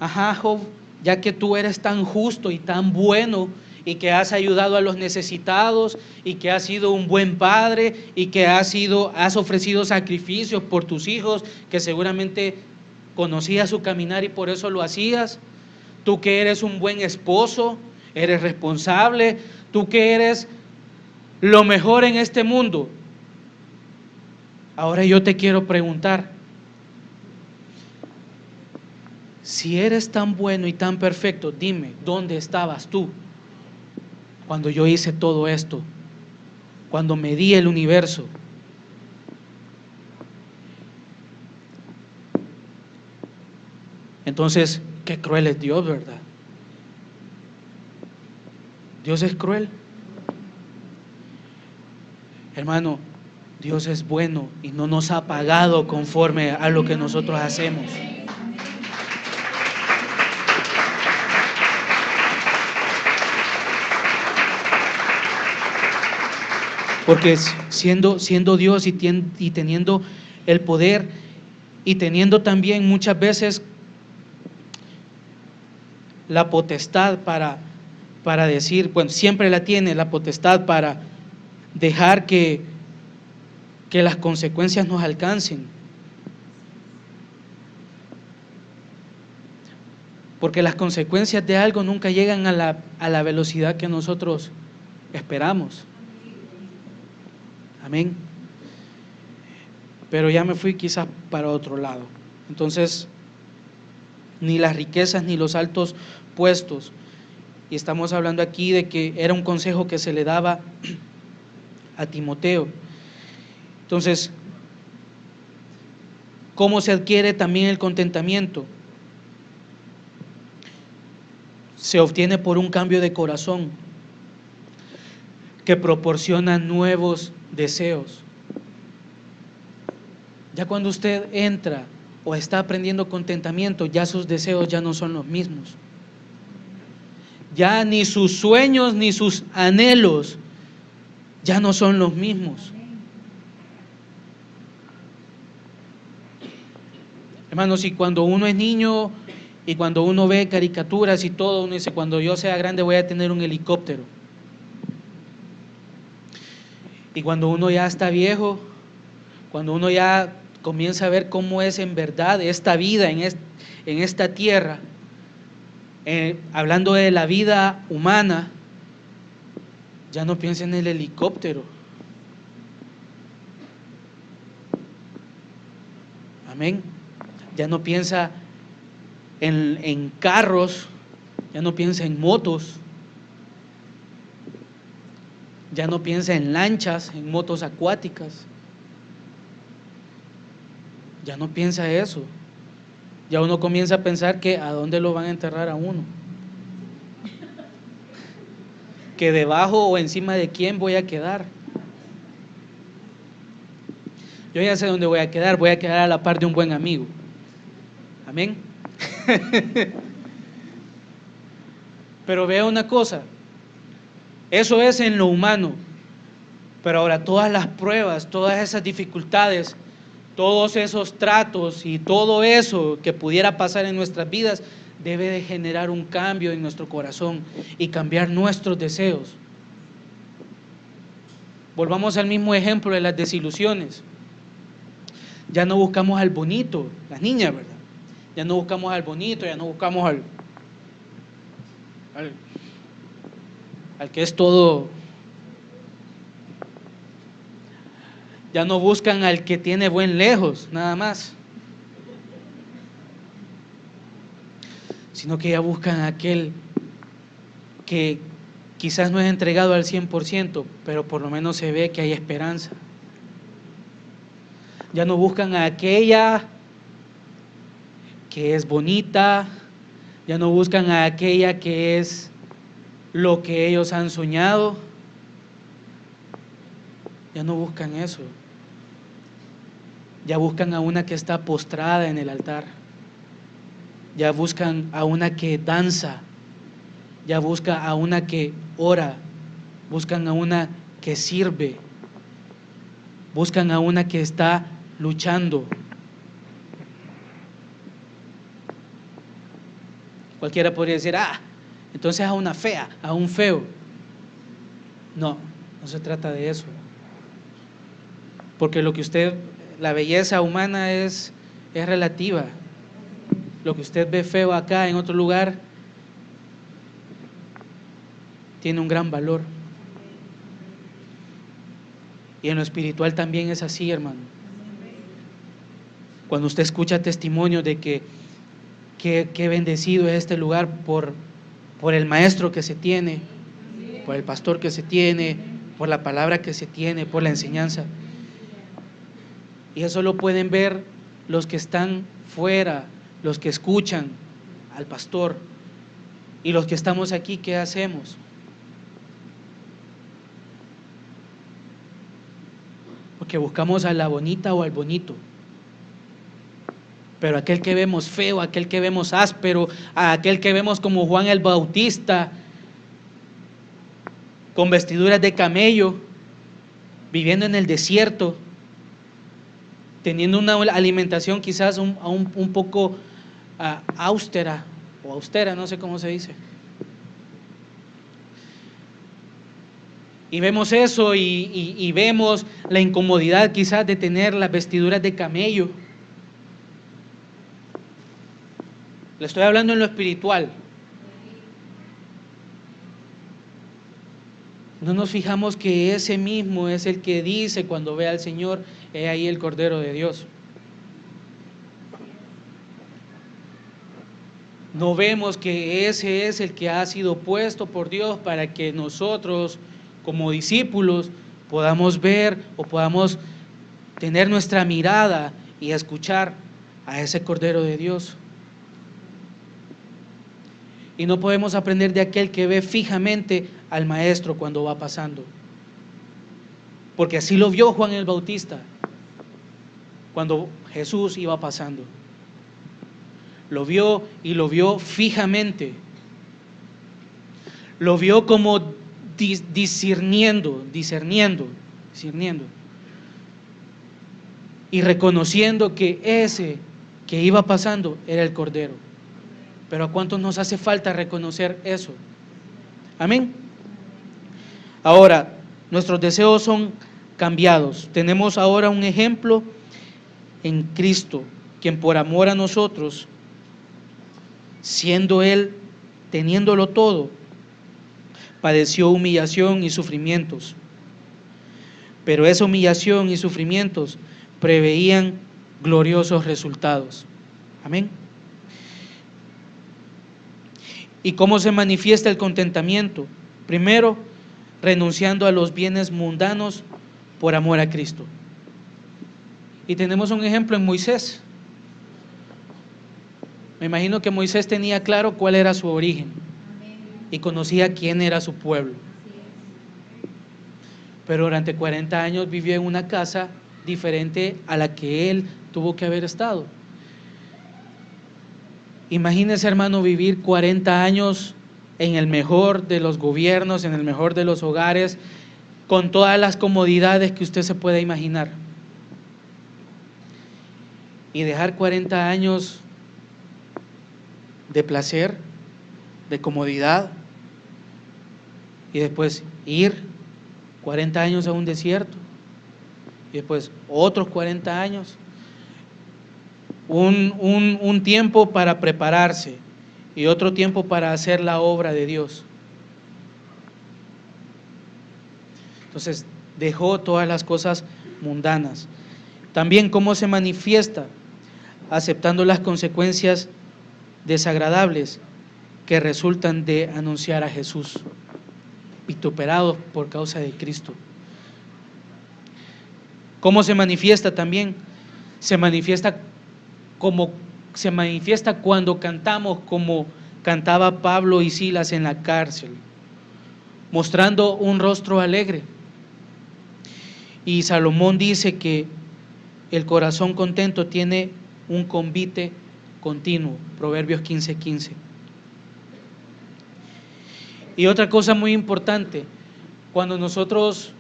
ajá, Job, ya que tú eres tan justo y tan bueno y que has ayudado a los necesitados y que has sido un buen padre y que has ofrecido sacrificios por tus hijos, que seguramente conocías su caminar y por eso lo hacías. Tú que eres un buen esposo, eres responsable, tú que eres lo mejor en este mundo. Ahora yo te quiero preguntar, si eres tan bueno y tan perfecto, dime, ¿dónde estabas tú cuando yo hice todo esto? Cuando medí el universo. Entonces, qué cruel es Dios, ¿verdad? Dios es cruel. Hermano, Dios es bueno y no nos ha pagado conforme a lo que nosotros hacemos. Porque siendo Dios y teniendo el poder y teniendo también muchas veces la potestad para decir, bueno, siempre la tiene la potestad para dejar que las consecuencias nos alcancen. Porque las consecuencias de algo nunca llegan a la velocidad que nosotros esperamos. Amén. Pero ya me fui quizás para otro lado. Entonces, ni las riquezas ni los altos puestos. Y estamos hablando aquí de que era un consejo que se le daba a Timoteo. Entonces, ¿cómo se adquiere también el contentamiento? Se obtiene por un cambio de corazón que proporciona nuevos deseos. Ya cuando usted entra o está aprendiendo contentamiento, ya sus deseos ya no son los mismos. Ya ni sus sueños ni sus anhelos ya no son los mismos. Hermanos, y cuando uno es niño y cuando uno ve caricaturas y todo, uno dice, cuando yo sea grande voy a tener un helicóptero. Y cuando uno ya está viejo, cuando uno ya comienza a ver cómo es en verdad esta vida en esta tierra, hablando de la vida humana, ya no piensa en el helicóptero. Amén. Ya no piensa en carros, ya no piensa en motos, ya no piensa en lanchas, en motos acuáticas. Ya no piensa eso. Ya uno comienza a pensar que a dónde lo van a enterrar a uno. Que debajo o encima de quién voy a quedar. Yo ya sé dónde voy a quedar a la par de un buen amigo. Amén. Pero vea una cosa, eso es en lo humano, pero ahora todas las pruebas, todas esas dificultades, todos esos tratos y todo eso que pudiera pasar en nuestras vidas debe de generar un cambio en nuestro corazón y cambiar nuestros deseos. Volvamos al mismo ejemplo de las desilusiones. Ya no buscamos al bonito, las niñas, ¿verdad? Ya no buscamos al bonito, ya no buscamos al que es todo. Ya no buscan al que tiene buen lejos, nada más. Sino que ya buscan a aquel que quizás no es entregado al 100%, pero por lo menos se ve que hay esperanza. Ya no buscan a aquella que es bonita, ya no buscan a aquella que es lo que ellos han soñado, ya no buscan eso. Ya buscan a una que está postrada en el altar, ya buscan a una que danza, ya buscan a una que ora, buscan a una que sirve, buscan a una que está luchando. Cualquiera podría decir, entonces a una fea, a un feo. No, no se trata de eso. Porque la belleza humana es relativa. Lo que usted ve feo acá en otro lugar tiene un gran valor. Y en lo espiritual también es así, hermano. Cuando usted escucha testimonios de que bendecido es este lugar por el maestro que se tiene, por el pastor que se tiene, por la palabra que se tiene, por la enseñanza. Y eso lo pueden ver los que están fuera, los que escuchan al pastor, y los que estamos aquí, ¿qué hacemos? Porque buscamos a la bonita o al bonito. Pero aquel que vemos feo, aquel que vemos áspero, aquel que vemos como Juan el Bautista, con vestiduras de camello, viviendo en el desierto, teniendo una alimentación quizás un poco austera, no sé cómo se dice. Y vemos eso y vemos la incomodidad quizás de tener las vestiduras de camello. Le estoy hablando en lo espiritual. No nos fijamos que ese mismo es el que dice cuando ve al Señor, he ahí el Cordero de Dios. No vemos que ese es el que ha sido puesto por Dios para que nosotros, como discípulos, podamos ver o podamos tener nuestra mirada y escuchar a ese Cordero de Dios. Y no podemos aprender de aquel que ve fijamente al Maestro cuando va pasando. Porque así lo vio Juan el Bautista cuando Jesús iba pasando. Lo vio y lo vio fijamente. Lo vio como discerniendo. Y reconociendo que ese que iba pasando era el Cordero. Pero ¿a cuántos nos hace falta reconocer eso? Amén. Ahora, nuestros deseos son cambiados. Tenemos ahora un ejemplo en Cristo, quien por amor a nosotros, siendo Él, teniéndolo todo, padeció humillación y sufrimientos. Pero esa humillación y sufrimientos preveían gloriosos resultados. Amén. ¿Y cómo se manifiesta el contentamiento? Primero, renunciando a los bienes mundanos por amor a Cristo. Y tenemos un ejemplo en Moisés. Me imagino que Moisés tenía claro cuál era su origen y conocía quién era su pueblo. Pero durante 40 años vivió en una casa diferente a la que él tuvo que haber estado. Imagínese, hermano, vivir 40 años en el mejor de los gobiernos, en el mejor de los hogares, con todas las comodidades que usted se pueda imaginar. Y dejar 40 años de placer, de comodidad, y después ir 40 años a un desierto, y después otros 40 años, un tiempo para prepararse y otro tiempo para hacer la obra de Dios. Entonces dejó todas las cosas mundanas. También cómo se manifiesta, aceptando las consecuencias desagradables que resultan de anunciar a Jesús, vituperados por causa de Cristo. ¿Cómo se manifiesta también? Se manifiesta cuando cantamos como cantaba Pablo y Silas en la cárcel, mostrando un rostro alegre. Y Salomón dice que el corazón contento tiene un convite continuo, Proverbios 15:15. Y otra cosa muy importante, cuando nosotros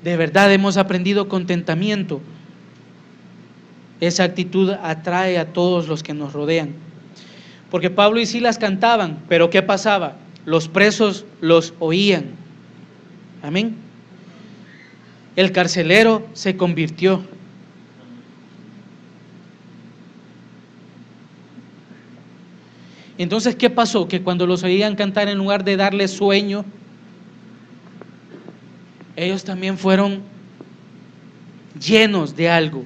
de verdad hemos aprendido contentamiento, esa actitud atrae a todos los que nos rodean. Porque Pablo y Silas cantaban, pero ¿qué pasaba? Los presos los oían. Amén. El carcelero se convirtió. Entonces, ¿qué pasó? Que cuando los oían cantar, en lugar de darles sueño, ellos también fueron llenos de algo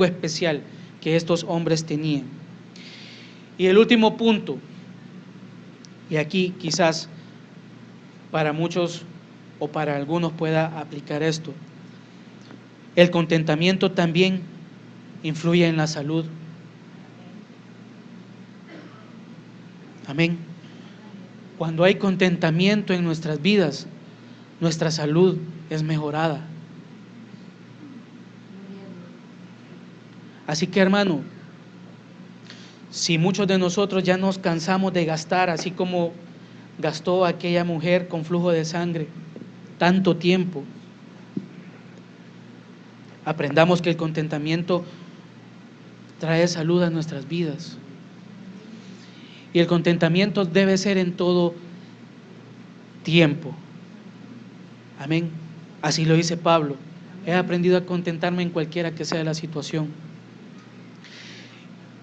especial que estos hombres tenían. Y el último punto, y aquí quizás para muchos o para algunos pueda aplicar esto, el contentamiento también influye en la salud. Amén. Cuando hay contentamiento en nuestras vidas, nuestra salud es mejorada. Así que, hermano, si muchos de nosotros ya nos cansamos de gastar, así como gastó aquella mujer con flujo de sangre tanto tiempo, aprendamos que el contentamiento trae salud a nuestras vidas. Y el contentamiento debe ser en todo tiempo. Amén. Así lo dice Pablo. He aprendido a contentarme en cualquiera que sea la situación.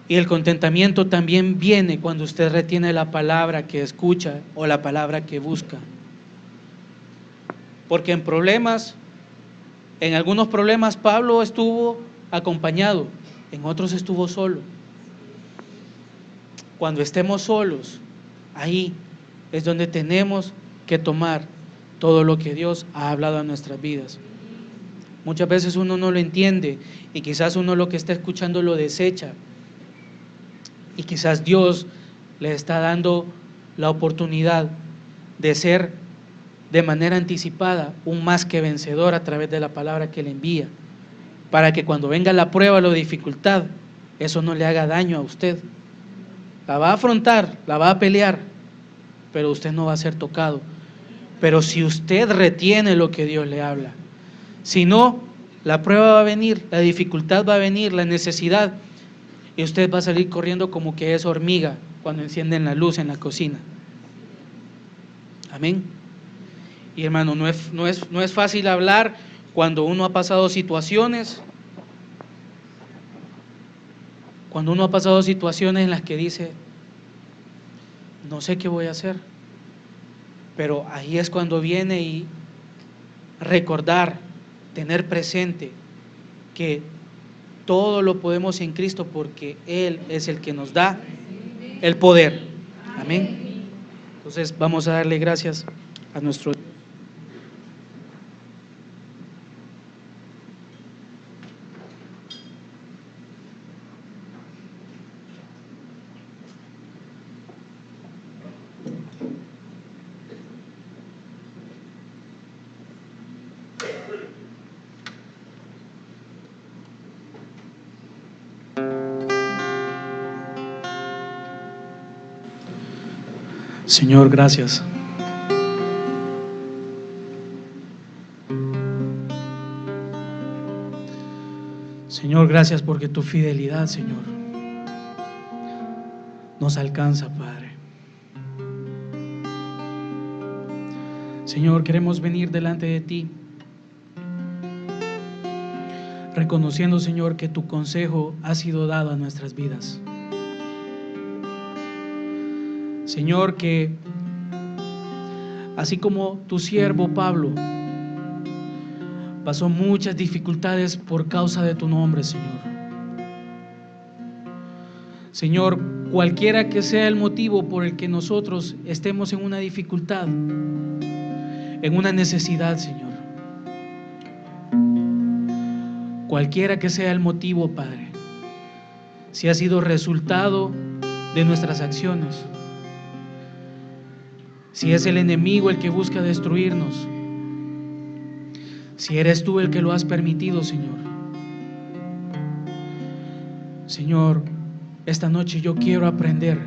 Y el contentamiento también viene cuando usted retiene la palabra que escucha o la palabra que busca. Porque en algunos problemas Pablo estuvo acompañado, en otros estuvo solo. Cuando estemos solos, ahí es donde tenemos que tomar todo lo que Dios ha hablado a nuestras vidas. Muchas veces uno no lo entiende y quizás uno lo que está escuchando lo desecha. Y quizás Dios le está dando la oportunidad de ser de manera anticipada un más que vencedor a través de la palabra que le envía, para que cuando venga la prueba o la dificultad, eso no le haga daño a usted. La va a afrontar, la va a pelear, pero usted no va a ser tocado. Pero si usted retiene lo que Dios le habla, si no, la prueba va a venir, la dificultad va a venir, la necesidad, y usted va a salir corriendo como que es hormiga cuando encienden la luz en la cocina. Amén. Y hermano, no es fácil hablar cuando uno ha pasado situaciones, en las que dice, no sé qué voy a hacer, pero ahí es cuando viene y recordar, tener presente que todo lo podemos en Cristo porque Él es el que nos da el poder. Amén. Entonces vamos a darle gracias a nuestro Dios. Señor, gracias. Señor, gracias porque tu fidelidad, Señor, nos alcanza, Padre. Señor, queremos venir delante de ti, reconociendo, Señor, que tu consejo ha sido dado a nuestras vidas. Señor, que así como tu siervo Pablo pasó muchas dificultades por causa de tu nombre, Señor. Señor, cualquiera que sea el motivo por el que nosotros estemos en una dificultad, en una necesidad, Señor, cualquiera que sea el motivo, Padre, si ha sido resultado de nuestras acciones, si es el enemigo el que busca destruirnos, si eres tú el que lo has permitido, Señor. Señor, esta noche yo quiero aprender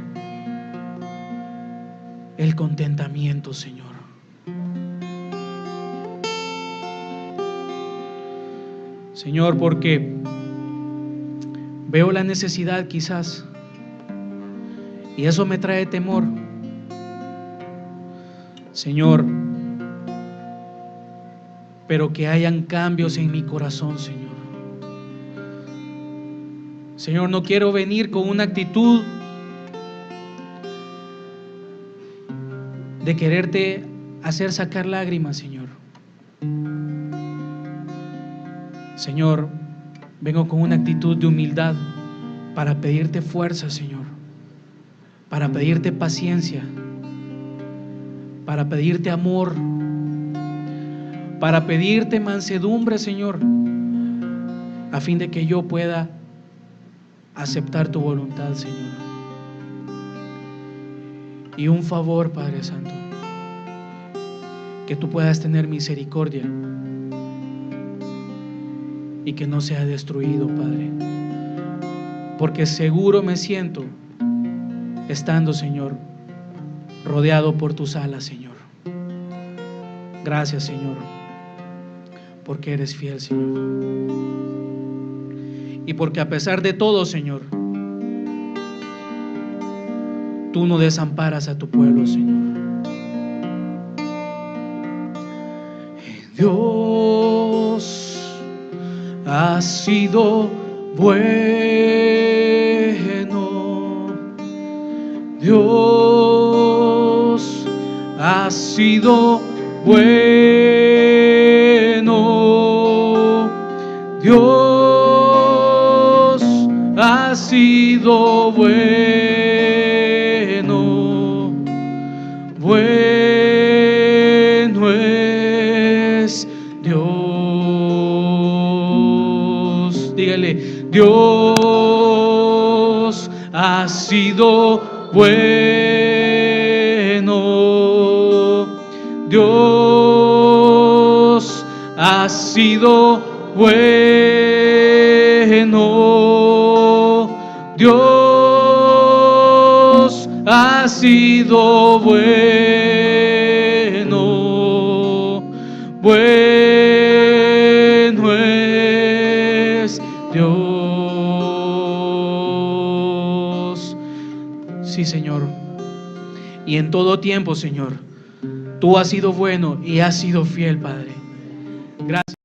el contentamiento, Señor. Señor, porque veo la necesidad quizás, y eso me trae temor. Señor, pero que hayan cambios en mi corazón, Señor. Señor, no quiero venir con una actitud de quererte hacer sacar lágrimas, Señor. Señor, vengo con una actitud de humildad para pedirte fuerza, Señor, para pedirte paciencia, para pedirte amor, para pedirte mansedumbre, Señor, a fin de que yo pueda aceptar tu voluntad, Señor. Y un favor, Padre Santo, que tú puedas tener misericordia y que no sea destruido, Padre, porque seguro me siento estando, Señor, rodeado por tus alas, Señor. Gracias, Señor, porque eres fiel, Señor, y porque a pesar de todo, Señor, tú no desamparas a tu pueblo, Señor. Dios ha sido bueno, Dios ha sido bueno, Dios ha sido bueno, bueno es Dios. Dígale, Dios ha sido bueno, Dios ha sido bueno, Dios ha sido bueno, bueno es Dios. Sí, Señor, y en todo tiempo, Señor, tú has sido bueno y has sido fiel, Padre. Gracias.